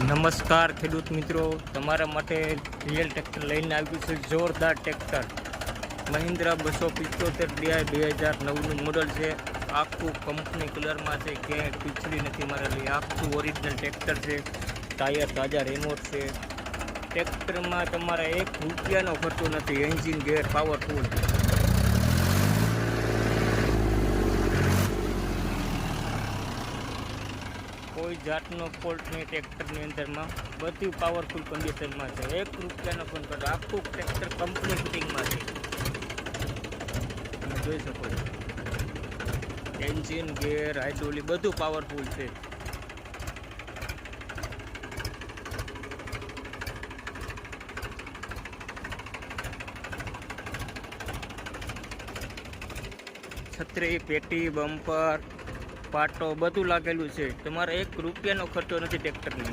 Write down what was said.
નમસ્કાર ખેડૂત મિત્રો, તમારા માટે રિયલ ટ્રેક્ટર લઈને આવ્યું છે. જોરદાર ટ્રેક્ટર મહિન્દ્રા 275 DI 2009નું મોડલ છે. આખું કંપની કલરમાં છે, ક્યાંય પીછડી નથી મારેલી. આખું ઓરિજિનલ ટ્રેક્ટર છે. ટાયર તાજા રેનોટ છે. ટ્રેક્ટરમાં તમારે ₹1નો ખર્ચો નથી. એન્જિન ગેર પાવરફુલ. કોઈ જાતનો ફોલ્ટ નહીં ટ્રેક્ટરની અંદરમાં. બધું પાવરફુલ કન્ડિશનમાં છે. ₹1નો પણ ખર્ચો. આખું ટ્રેક્ટર કંપની ફિટિંગમાં છે. તમે જોઈ શકો છો. એન્જિન ગેર હાઇડ્રોલિક બધું પાવરફુલ છે. છત્રી, પેટી, બમ્પર, પાટો બધું લાગેલું છે. તમારે ₹1નો ખર્ચો નથી ટ્રેક્ટરની.